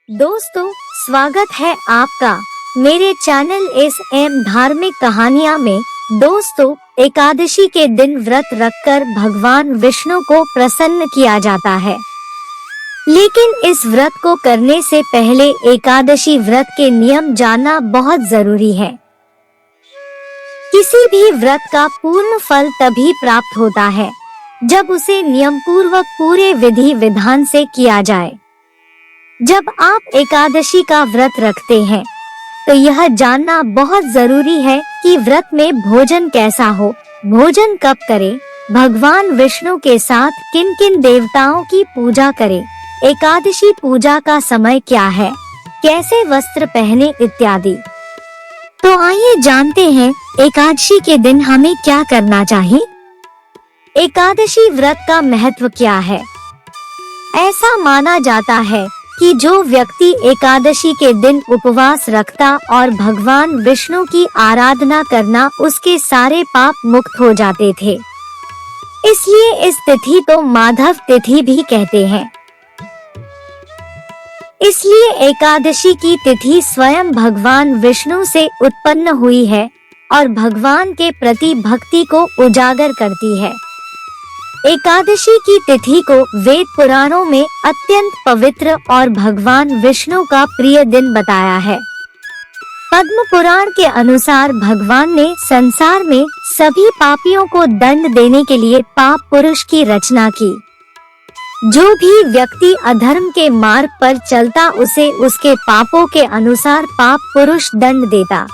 दोस्तों, स्वागत है आपका मेरे चैनल एस धार्मिक कहानियाँ में। दोस्तों, एकादशी के दिन व्रत रखकर भगवान विष्णु को प्रसन्न किया जाता है। लेकिन इस व्रत को करने से पहले एकादशी व्रत के नियम जानना बहुत जरूरी है। किसी भी व्रत का पूर्ण फल तभी प्राप्त होता है जब उसे नियम पूर्वक पूरे विधि विधान से किया जाए। जब आप एकादशी का व्रत रखते हैं तो यह जानना बहुत जरूरी है कि व्रत में भोजन कैसा हो, भोजन कब करें, भगवान विष्णु के साथ किन किन देवताओं की पूजा करें, एकादशी पूजा का समय क्या है, कैसे वस्त्र पहने इत्यादि। तो आइए जानते हैं एकादशी के दिन हमें क्या करना चाहिए। एकादशी व्रत का महत्व क्या है। ऐसा माना जाता है कि जो व्यक्ति एकादशी के दिन उपवास रखता और भगवान विष्णु की आराधना करना उसके सारे पाप मुक्त हो जाते थे। इसलिए इस तिथि को माधव तिथि भी कहते हैं। इसलिए एकादशी की तिथि स्वयं भगवान विष्णु से उत्पन्न हुई है और भगवान के प्रति भक्ति को उजागर करती है। एकादशी की तिथि को वेद पुराणों में अत्यंत पवित्र और भगवान विष्णु का प्रिय दिन बताया है। पद्म पुराण के अनुसार भगवान ने संसार में सभी पापियों को दंड देने के लिए पाप पुरुष की रचना की। जो भी व्यक्ति अधर्म के मार्ग पर चलता उसे उसके पापों के अनुसार पाप पुरुष दंड देता।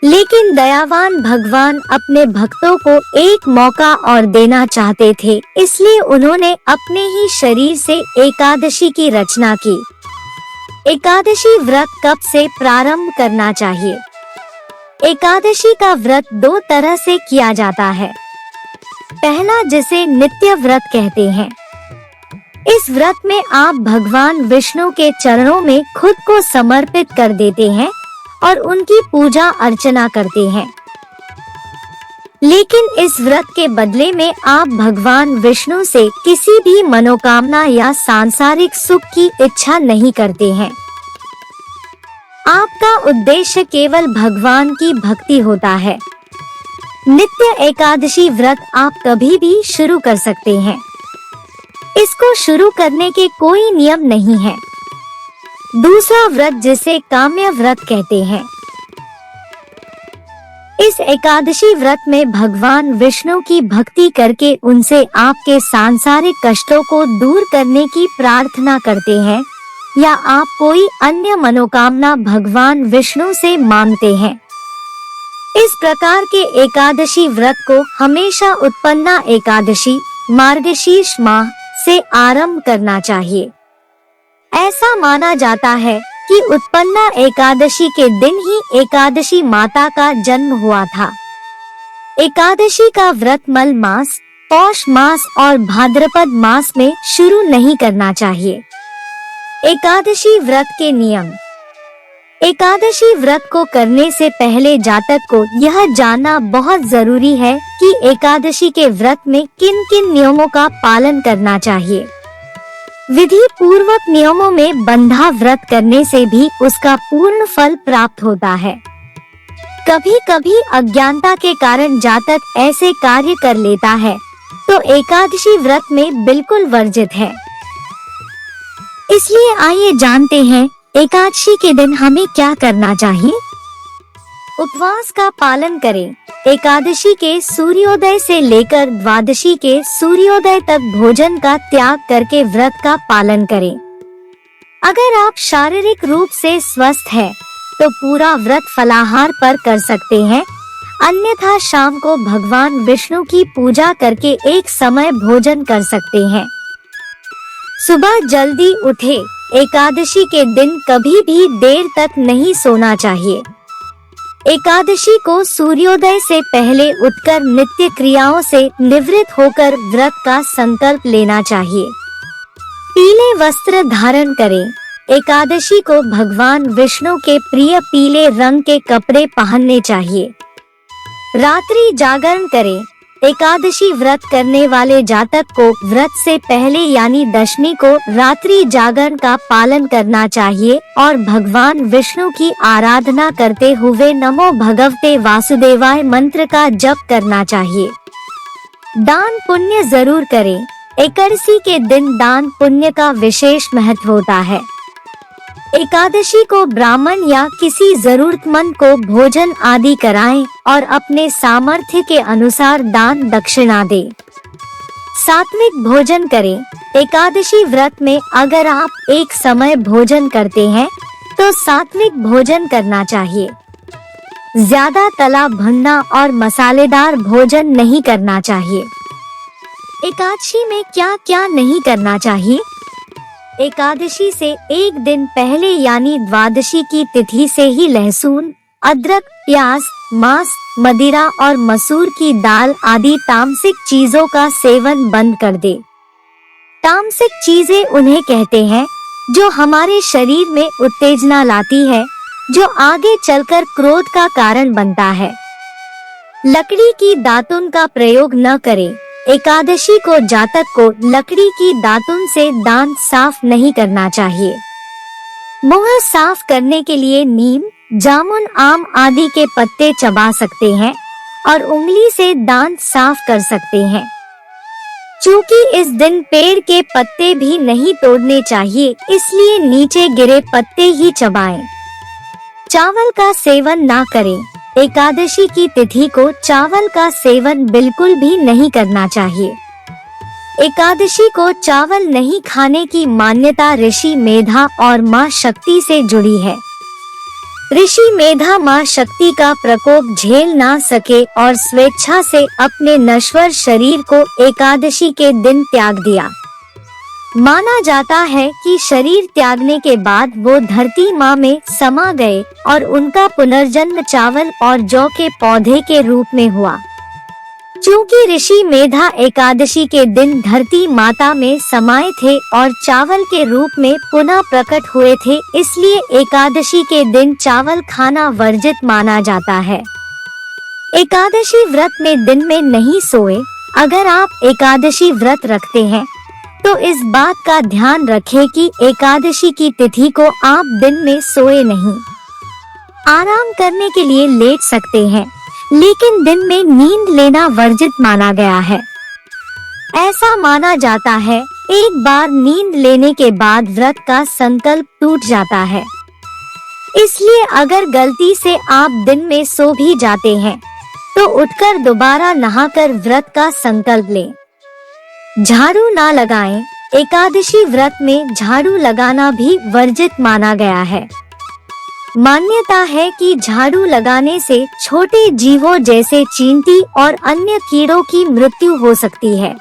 लेकिन दयावान भगवान अपने भक्तों को एक मौका और देना चाहते थे, इसलिए उन्होंने अपने ही शरीर से एकादशी की रचना की। एकादशी व्रत कब से प्रारंभ करना चाहिए। एकादशी का व्रत दो तरह से किया जाता है। पहला, जिसे नित्य व्रत कहते हैं। इस व्रत में आप भगवान विष्णु के चरणों में खुद को समर्पित कर देते हैं और उनकी पूजा अर्चना करते हैं। लेकिन इस व्रत के बदले में आप भगवान विष्णु से किसी भी मनोकामना या सांसारिक सुख की इच्छा नहीं करते हैं। आपका उद्देश्य केवल भगवान की भक्ति होता है। नित्य एकादशी व्रत आप कभी भी शुरू कर सकते हैं। इसको शुरू करने के कोई नियम नहीं है। दूसरा व्रत, जिसे काम्य व्रत कहते हैं। इस एकादशी व्रत में भगवान विष्णु की भक्ति करके उनसे आपके सांसारिक कष्टों को दूर करने की प्रार्थना करते हैं या आप कोई अन्य मनोकामना भगवान विष्णु से मांगते हैं। इस प्रकार के एकादशी व्रत को हमेशा उत्पन्ना एकादशी मार्गशीर्ष माह से आरंभ करना चाहिए। ऐसा माना जाता है कि उत्पन्ना एकादशी के दिन ही एकादशी माता का जन्म हुआ था। एकादशी का व्रत मल मास, पौष मास और भाद्रपद मास में शुरू नहीं करना चाहिए। एकादशी व्रत के नियम। एकादशी व्रत को करने से पहले जातक को यह जानना बहुत जरूरी है कि एकादशी के व्रत में किन किन नियमों का पालन करना चाहिए। विधि पूर्वक नियमों में बंधा व्रत करने से भी उसका पूर्ण फल प्राप्त होता है। कभी कभी अज्ञानता के कारण जातक ऐसे कार्य कर लेता है तो एकादशी व्रत में बिल्कुल वर्जित है। इसलिए आइए जानते हैं एकादशी के दिन हमें क्या करना चाहिए। उपवास का पालन करें। एकादशी के सूर्योदय से लेकर द्वादशी के सूर्योदय तक भोजन का त्याग करके व्रत का पालन करें। अगर आप शारीरिक रूप से स्वस्थ हैं, तो पूरा व्रत फलाहार पर कर सकते हैं, अन्यथा शाम को भगवान विष्णु की पूजा करके एक समय भोजन कर सकते हैं। सुबह जल्दी उठे। एकादशी के दिन कभी भी देर तक नहीं सोना चाहिए। एकादशी को सूर्योदय से पहले उठकर नित्य क्रियाओं से निवृत्त होकर व्रत का संकल्प लेना चाहिए। पीले वस्त्र धारण करें। एकादशी को भगवान विष्णु के प्रिय पीले रंग के कपड़े पहनने चाहिए। रात्रि जागरण करें। एकादशी व्रत करने वाले जातक को व्रत से पहले यानी दशमी को रात्रि जागरण का पालन करना चाहिए और भगवान विष्णु की आराधना करते हुए नमो भगवते वासुदेवाय मंत्र का जप करना चाहिए। दान पुण्य जरूर करें। एकादशी के दिन दान पुण्य का विशेष महत्व होता है। एकादशी को ब्राह्मण या किसी जरूरतमंद को भोजन आदि कराएं और अपने सामर्थ्य के अनुसार दान दक्षिणा दें। सात्विक भोजन करें। एकादशी व्रत में अगर आप एक समय भोजन करते हैं तो सात्विक भोजन करना चाहिए। ज्यादा तला भुना और मसालेदार भोजन नहीं करना चाहिए। एकादशी में क्या क्या नहीं करना चाहिए? एकादशी से एक दिन पहले यानी द्वादशी की तिथि से ही लहसुन, अदरक, प्याज, मांस, मदिरा और मसूर की दाल आदि तामसिक चीजों का सेवन बंद कर दे। तामसिक चीजें उन्हें कहते हैं जो हमारे शरीर में उत्तेजना लाती है, जो आगे चलकर क्रोध का कारण बनता है। लकड़ी की दातुन का प्रयोग न करें। एकादशी को जातक को लकड़ी की दातुन से दांत साफ नहीं करना चाहिए। मुंह साफ करने के लिए नीम, जामुन, आम आदि के पत्ते चबा सकते हैं और उंगली से दांत साफ कर सकते हैं। चूंकि इस दिन पेड़ के पत्ते भी नहीं तोड़ने चाहिए, इसलिए नीचे गिरे पत्ते ही चबाएं। चावल का सेवन ना करें। एकादशी की तिथि को चावल का सेवन बिल्कुल भी नहीं करना चाहिए। एकादशी को चावल नहीं खाने की मान्यता ऋषि मेधा और मां शक्ति से जुड़ी है। ऋषि मेधा मां शक्ति का प्रकोप झेल ना सके और स्वेच्छा से अपने नश्वर शरीर को एकादशी के दिन त्याग दिया। माना जाता है कि शरीर त्यागने के बाद वो धरती माँ में समा गए और उनका पुनर्जन्म चावल और जौ के पौधे के रूप में हुआ। क्योंकि ऋषि मेधा एकादशी के दिन धरती माता में समाये थे और चावल के रूप में पुनः प्रकट हुए थे, इसलिए एकादशी के दिन चावल खाना वर्जित माना जाता है। एकादशी व्रत में दिन में नहीं सोए। अगर आप एकादशी व्रत रखते हैं तो इस बात का ध्यान रखें कि एकादशी की तिथि को आप दिन में सोए नहीं। आराम करने के लिए लेट सकते हैं, लेकिन दिन में नींद लेना वर्जित माना गया है। ऐसा माना जाता है एक बार नींद लेने के बाद व्रत का संकल्प टूट जाता है। इसलिए अगर गलती से आप दिन में सो भी जाते हैं तो उठकर दोबारा नहाकर व्रत का संकल्प लें। झाड़ू ना लगाएं। एकादशी व्रत में झाड़ू लगाना भी वर्जित माना गया है। मान्यता है कि झाड़ू लगाने से छोटे जीवों जैसे चींटी और अन्य कीड़ों की मृत्यु हो सकती है।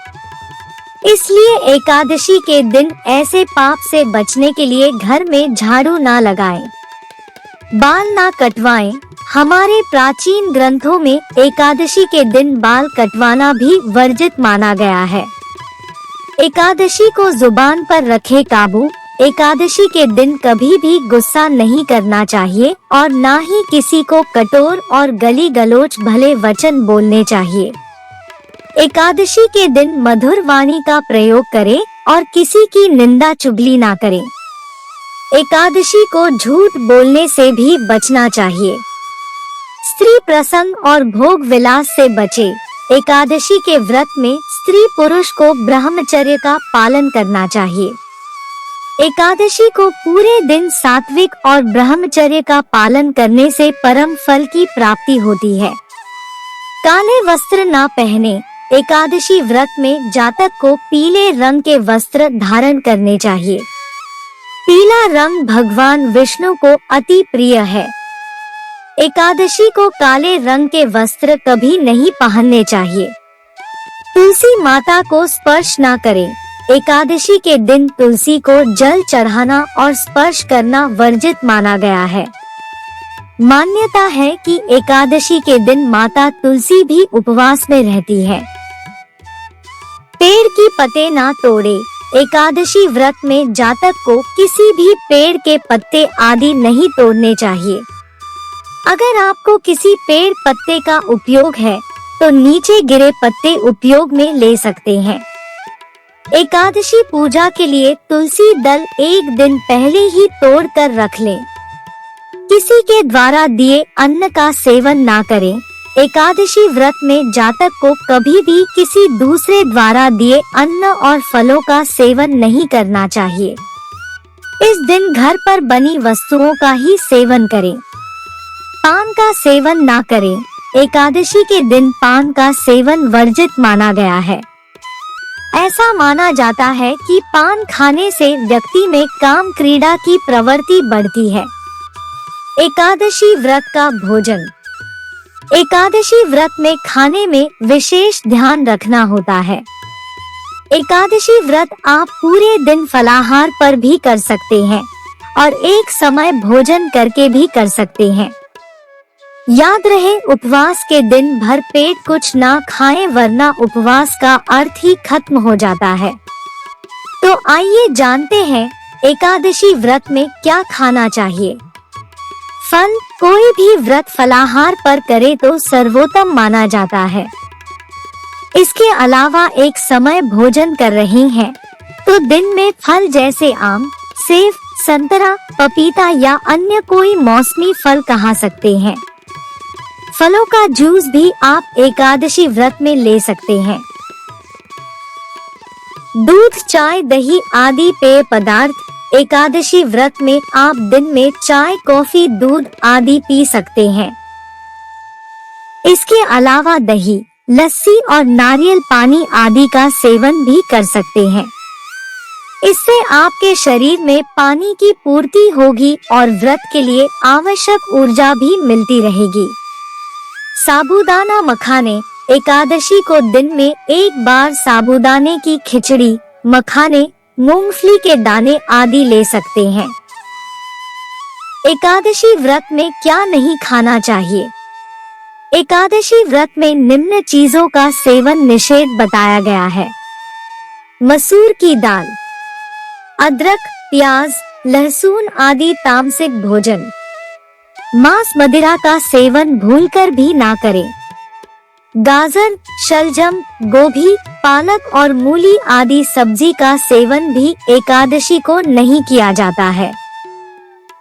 इसलिए एकादशी के दिन ऐसे पाप से बचने के लिए घर में झाड़ू ना लगाएं। बाल ना कटवाएं। हमारे प्राचीन ग्रंथों में एकादशी के दिन बाल कटवाना भी वर्जित माना गया है। एकादशी को जुबान पर रखे काबू। एकादशी के दिन कभी भी गुस्सा नहीं करना चाहिए और ना ही किसी को कठोर और गली गलोच भले वचन बोलने चाहिए। एकादशी के दिन मधुर वाणी का प्रयोग करें और किसी की निंदा चुगली ना करें। एकादशी को झूठ बोलने से भी बचना चाहिए। स्त्री प्रसंग और भोग विलास से बचे। एकादशी के व्रत में स्त्री पुरुष को ब्रह्मचर्य का पालन करना चाहिए। एकादशी को पूरे दिन सात्विक और ब्रह्मचर्य का पालन करने से परम फल की प्राप्ति होती है। काले वस्त्र ना पहने। एकादशी व्रत में जातक को पीले रंग के वस्त्र धारण करने चाहिए। पीला रंग भगवान विष्णु को अति प्रिय है। एकादशी को काले रंग के वस्त्र कभी नहीं पहनने चाहिए। तुलसी माता को स्पर्श ना करें। एकादशी के दिन तुलसी को जल चढ़ाना और स्पर्श करना वर्जित माना गया है। मान्यता है कि एकादशी के दिन माता तुलसी भी उपवास में रहती है। पेड़ की पत्ते ना तोड़े। एकादशी व्रत में जातक को किसी भी पेड़ के पत्ते आदि नहीं तोड़ने चाहिए। अगर आपको किसी पेड़ पत्ते का उपयोग है तो नीचे गिरे पत्ते उपयोग में ले सकते हैं। एकादशी पूजा के लिए तुलसी दल एक दिन पहले ही तोड़ कर रख लें। किसी के द्वारा दिए अन्न का सेवन ना करें। एकादशी व्रत में जातक को कभी भी किसी दूसरे द्वारा दिए अन्न और फलों का सेवन नहीं करना चाहिए। इस दिन घर पर बनी वस्तुओं का ही सेवन करें। पान का सेवन ना करें। एकादशी के दिन पान का सेवन वर्जित माना गया है। ऐसा माना जाता है कि पान खाने से व्यक्ति में काम क्रीड़ा की प्रवृत्ति बढ़ती है। एकादशी व्रत का भोजन। एकादशी व्रत में खाने में विशेष ध्यान रखना होता है। एकादशी व्रत आप पूरे दिन फलाहार पर भी कर सकते हैं और एक समय भोजन करके भी कर सकते हैं। याद रहे, उपवास के दिन भर पेट कुछ ना खाएं, वरना उपवास का अर्थ ही खत्म हो जाता है। तो आइए जानते हैं एकादशी व्रत में क्या खाना चाहिए। फल। कोई भी व्रत फलाहार पर करे तो सर्वोत्तम माना जाता है। इसके अलावा एक समय भोजन कर रहे हैं तो दिन में फल जैसे आम, सेब, संतरा, पपीता या अन्य कोई मौसमी फल खा सकते हैं। फलों का जूस भी आप एकादशी व्रत में ले सकते हैं। दूध, चाय, दही आदि पेय पदार्थ। एकादशी व्रत में आप दिन में चाय, कॉफी, दूध आदि पी सकते हैं। इसके अलावा दही, लस्सी और नारियल पानी आदि का सेवन भी कर सकते हैं। इससे आपके शरीर में पानी की पूर्ति होगी और व्रत के लिए आवश्यक ऊर्जा भी मिलती रहेगी। साबूदाना मखाने। एकादशी को दिन में एक बार साबूदाने की खिचड़ी, मखाने, मूंगफली के दाने आदि ले सकते हैं। एकादशी व्रत में क्या नहीं खाना चाहिए। एकादशी व्रत में निम्न चीजों का सेवन निषेध बताया गया है। मसूर की दाल, अदरक, प्याज, लहसुन आदि तामसिक भोजन। मांस, मदिरा का सेवन भूलकर भी ना करें। गाजर, शलजम, गोभी, पालक और मूली आदि सब्जी का सेवन भी एकादशी को नहीं किया जाता है।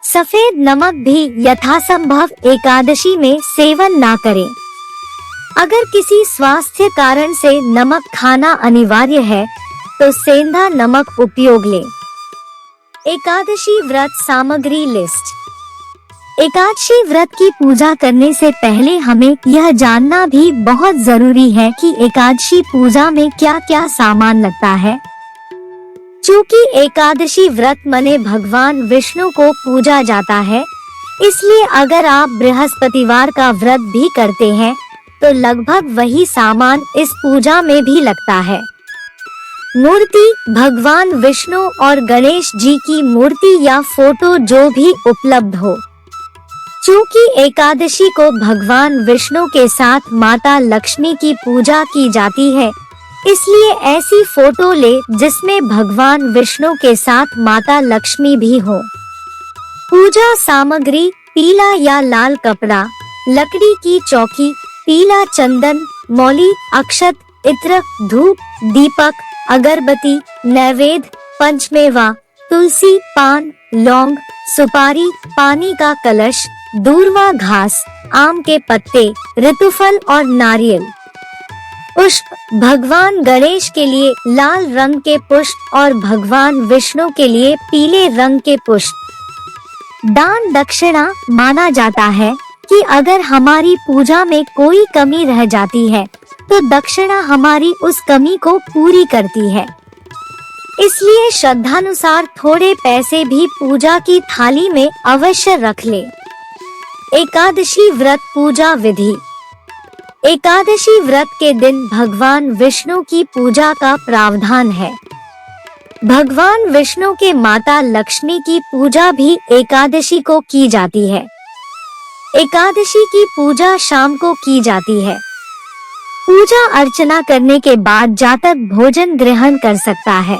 सफेद नमक भी यथासंभव एकादशी में सेवन ना करें। अगर किसी स्वास्थ्य कारण से नमक खाना अनिवार्य है तो सेंधा नमक उपयोग लें। एकादशी व्रत सामग्री लिस्ट। एकादशी व्रत की पूजा करने से पहले हमें यह जानना भी बहुत जरूरी है कि एकादशी पूजा में क्या क्या सामान लगता है। चूँकि एकादशी व्रत मने भगवान विष्णु को पूजा जाता है, इसलिए अगर आप बृहस्पतिवार का व्रत भी करते हैं तो लगभग वही सामान इस पूजा में भी लगता है। मूर्ति। भगवान विष्णु और गणेश जी की मूर्ति या फोटो जो भी उपलब्ध हो। चूँकि एकादशी को भगवान विष्णु के साथ माता लक्ष्मी की पूजा की जाती है, इसलिए ऐसी फोटो ले जिसमें भगवान विष्णु के साथ माता लक्ष्मी भी हो। पूजा सामग्री। पीला या लाल कपड़ा, लकड़ी की चौकी, पीला चंदन, मौली, अक्षत, इत्र, धूप, दीपक, अगरबत्ती, नैवेद्य, पंचमेवा, तुलसी, पान, लौंग, सुपारी, पानी का कलश, दूर्वा घास, आम के पत्ते, ऋतुफल और नारियल। पुष्प। भगवान गणेश के लिए लाल रंग के पुष्प और भगवान विष्णु के लिए पीले रंग के पुष्प। दान दक्षिणा। माना जाता है कि अगर हमारी पूजा में कोई कमी रह जाती है तो दक्षिणा हमारी उस कमी को पूरी करती है। इसलिए श्रद्धानुसार थोड़े पैसे भी पूजा की थाली में अवश्य रख ले। एकादशी व्रत पूजा विधि। एकादशी व्रत के दिन भगवान विष्णु की पूजा का प्रावधान है। भगवान विष्णु के माता लक्ष्मी की पूजा भी एकादशी को की जाती है। एकादशी की पूजा शाम को की जाती है। पूजा अर्चना करने के बाद जातक भोजन ग्रहण कर सकता है।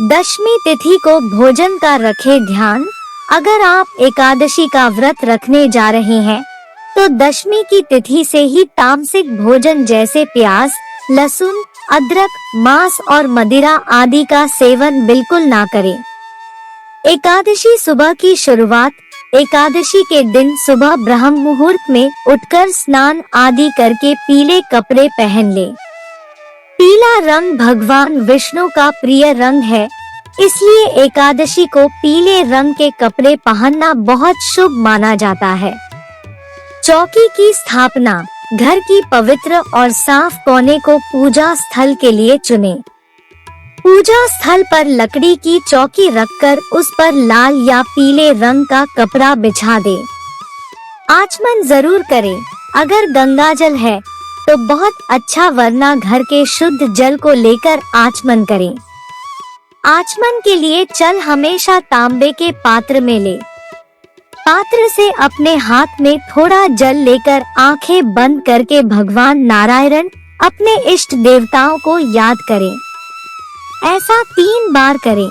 दशमी तिथि को भोजन का रखे ध्यान। अगर आप एकादशी का व्रत रखने जा रहे हैं तो दशमी की तिथि से ही तामसिक भोजन जैसे प्याज, लहसुन, अदरक, मांस और मदिरा आदि का सेवन बिल्कुल ना करें। एकादशी सुबह की शुरुआत। एकादशी के दिन सुबह ब्रह्म मुहूर्त में उठकर स्नान आदि करके पीले कपड़े पहन ले। पीला रंग भगवान विष्णु का प्रिय रंग है, इसलिए एकादशी को पीले रंग के कपड़े पहनना बहुत शुभ माना जाता है। चौकी की स्थापना। घर की पवित्र और साफ कोने को पूजा स्थल के लिए चुनें। पूजा स्थल पर लकड़ी की चौकी रखकर उस पर लाल या पीले रंग का कपड़ा बिछा दे। आचमन जरूर करें। अगर गंगाजल है तो बहुत अच्छा, वरना घर के शुद्ध जल को लेकर आचमन करें। आचमन के लिए जल हमेशा तांबे के पात्र में ले। पात्र से अपने हाथ में थोड़ा जल लेकर आंखें बंद करके भगवान नारायण, अपने इष्ट देवताओं को याद करें। ऐसा 3 बार करें।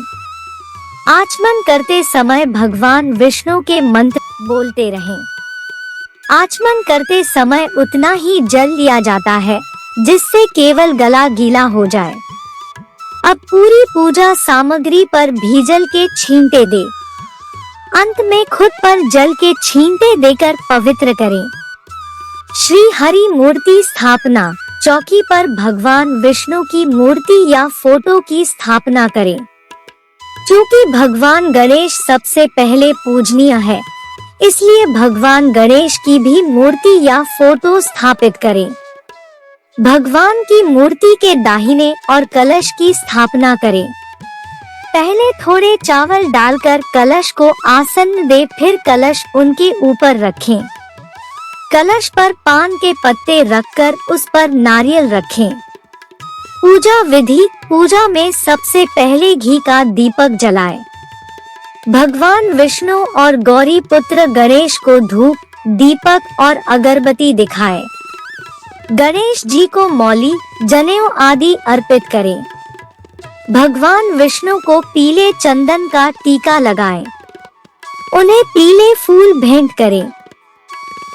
आचमन करते समय भगवान विष्णु के मंत्र बोलते रहें। आचमन करते समय उतना ही जल लिया जाता है जिससे केवल गला गीला हो जाए। अब पूरी पूजा सामग्री पर भी जल के छींटे दे। अंत में खुद पर जल के छींटे देकर पवित्र करें। श्री हरि मूर्ति स्थापना। चौकी पर भगवान विष्णु की मूर्ति या फोटो की स्थापना करें। क्योंकि भगवान गणेश सबसे पहले पूजनीय है, इसलिए भगवान गणेश की भी मूर्ति या फोटो स्थापित करें। भगवान की मूर्ति के दाहिने और कलश की स्थापना करें। पहले थोड़े चावल डालकर कलश को आसन दे, फिर कलश उनके ऊपर रखें। कलश पर पान के पत्ते रखकर उस पर नारियल रखें। पूजा विधि। पूजा में सबसे पहले घी का दीपक जलाएं। भगवान विष्णु और गौरी पुत्र गणेश को धूप, दीपक और अगरबत्ती दिखाएं। गणेश जी को मौली, जनेऊ आदि अर्पित करें। भगवान विष्णु को पीले चंदन का टीका लगाएं। उन्हें पीले फूल भेंट करें।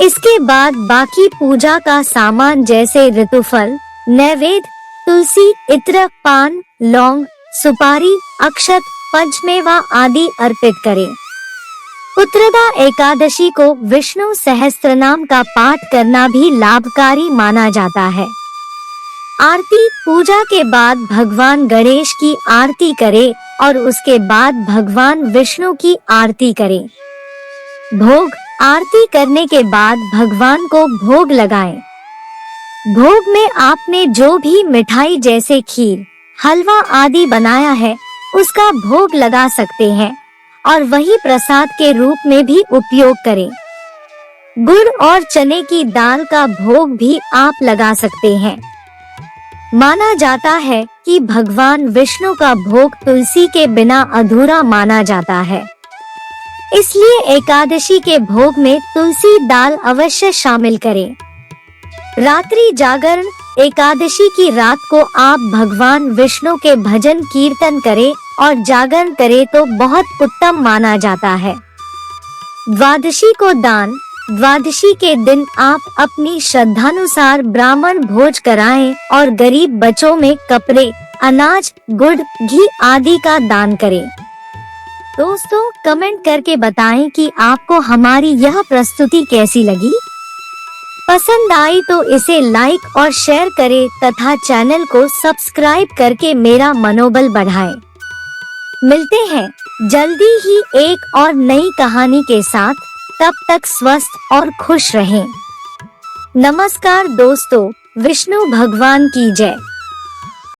इसके बाद बाकी पूजा का सामान जैसे ऋतुफल, नैवेद्य, तुलसी, इत्र, पान, लौंग, सुपारी, अक्षत, पंचमेवा आदि अर्पित करें। उत्तरदा एकादशी को विष्णु सहस्त्रनाम का पाठ करना भी लाभकारी माना जाता है। आरती। पूजा के बाद भगवान गणेश की आरती करें और उसके बाद भगवान विष्णु की आरती करें। भोग। आरती करने के बाद भगवान को भोग लगाएं। भोग में आपने जो भी मिठाई जैसे खीर, हलवा आदि बनाया है उसका भोग लगा सकते हैं और वही प्रसाद के रूप में भी उपयोग करें। गुड़ और चने की दाल का भोग भी आप लगा सकते हैं। माना जाता है कि भगवान विष्णु का भोग तुलसी के बिना अधूरा माना जाता है, इसलिए एकादशी के भोग में तुलसी दाल अवश्य शामिल करें। रात्रि जागरण। एकादशी की रात को आप भगवान विष्णु के भजन कीर्तन करें और जागरण करें तो बहुत उत्तम माना जाता है। द्वादशी को दान। द्वादशी के दिन आप अपनी श्रद्धानुसार ब्राह्मण भोज कराएं और गरीब बच्चों में कपड़े, अनाज, गुड़, घी आदि का दान करें। दोस्तों, कमेंट करके बताएं कि आपको हमारी यह प्रस्तुति कैसी लगी। पसंद आई तो इसे लाइक और शेयर करें तथा चैनल को सब्सक्राइब करके मेरा मनोबल बढ़ाएं। मिलते हैं जल्दी ही एक और नई कहानी के साथ। तब तक स्वस्थ और खुश रहें। नमस्कार दोस्तों, विष्णु भगवान की जय।